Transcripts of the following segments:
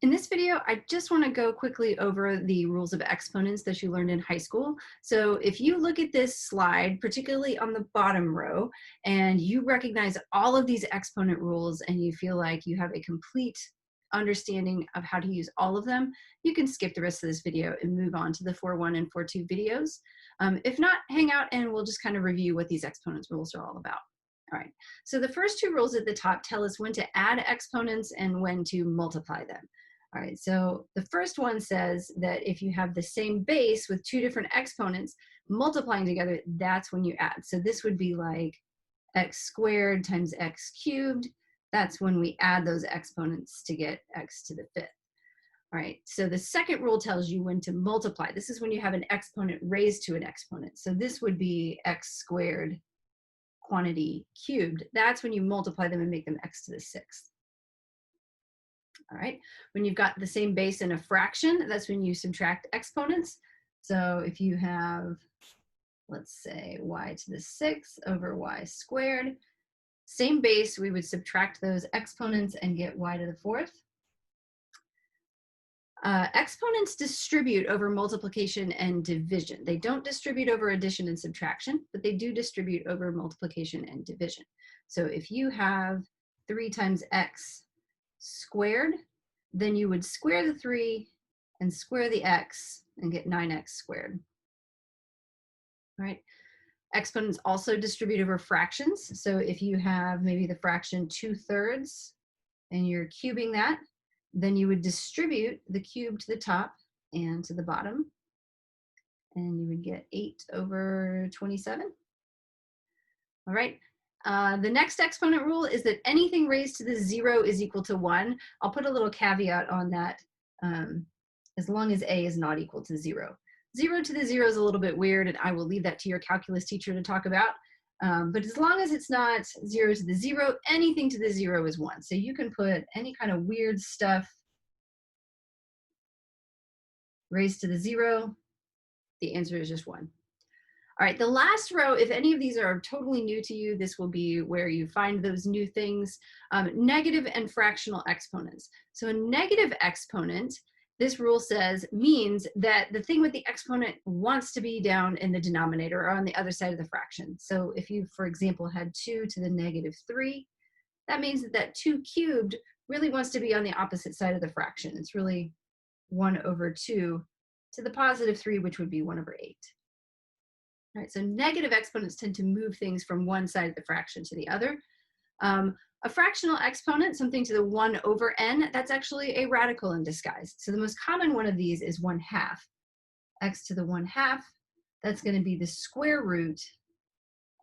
In this video, I just want to go quickly over the rules of exponents that you learned in high school. So if you look at this slide, particularly on the bottom row, and you recognize all of these exponent rules and you feel like you have a complete understanding of how to use all of them, you can skip the rest of this video and move on to the 4.1 and 4.2 videos. If not, hang out and we'll just kind of review what these exponents rules are all about. All right, so the first two rules at the top tell us when to add exponents and when to multiply them. All right, so the first one says that if you have the same base with two different exponents multiplying together, that's when you add. So this would be like x squared times x cubed. That's when we add those exponents to get x to the fifth. All right, so the second rule tells you when to multiply. This is when you have an exponent raised to an exponent. So this would be x squared quantity cubed. That's when you multiply them and make them x to the sixth. All right, when you've got the same base in a fraction, that's when you subtract exponents. So if you have, let's say, y to the sixth over y squared, same base, we would subtract those exponents and get y to the fourth. Exponents distribute over multiplication and division. They don't distribute over addition and subtraction, but they do distribute over multiplication and division. So if you have 3 times x squared, then you would square the 3 and square the x and get 9x squared. All right. Exponents also distribute over fractions. So if you have maybe the fraction 2/3 and you're cubing that, then you would distribute the cube to the top and to the bottom, and you would get 8/27. All right. The next exponent rule is that anything raised to the 0 is equal to 1. I'll put a little caveat on that, as long as a is not equal to 0. 0 to the 0 is a little bit weird, and I will leave that to your calculus teacher to talk about. But as long as it's not 0 to the 0, anything to the 0 is 1. So you can put any kind of weird stuff raised to the 0. The answer is just 1. All right, the last row, if any of these are totally new to you, this will be where you find those new things, negative and fractional exponents. So a negative exponent, this rule says, means that the thing with the exponent wants to be down in the denominator or on the other side of the fraction. So if you, for example, had 2 to the negative 3, that means that that 2 cubed really wants to be on the opposite side of the fraction. It's really 1/2 to the positive 3, which would be 1/8. All right, so negative exponents tend to move things from one side of the fraction to the other. A fractional exponent, something to the 1/n, that's actually a radical in disguise. So the most common one of these is 1/2. X to the 1/2, that's going to be the square root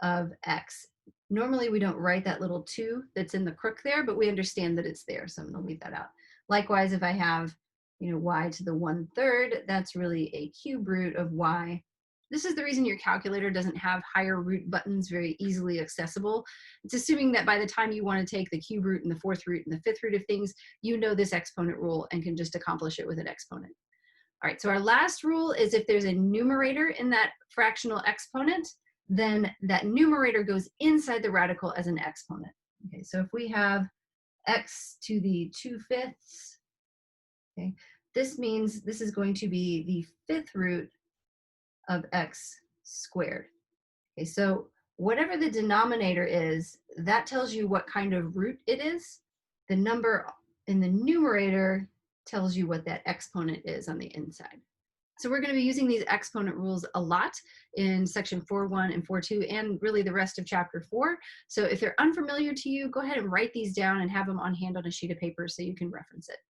of x. Normally we don't write that little 2 that's in the crook there, but we understand that it's there, so I'm going to leave that out. Likewise, if I have, y to the 1/3, that's really a cube root of y. This is the reason your calculator doesn't have higher root buttons very easily accessible. It's assuming that by the time you want to take the cube root and the 4th root and the 5th root of things, you know this exponent rule and can just accomplish it with an exponent. All right, so our last rule is if there's a numerator in that fractional exponent, then that numerator goes inside the radical as an exponent. Okay, so if we have x to the 2/5, okay, this means this is going to be the 5th root of x squared. Okay, so whatever the denominator is, that tells you what kind of root it is. The number in the numerator tells you what that exponent is on the inside. So we're going to be using these exponent rules a lot in section 4.1 and 4.2 and really the rest of chapter 4. So if they're unfamiliar to you, go ahead and write these down and have them on hand on a sheet of paper so you can reference it.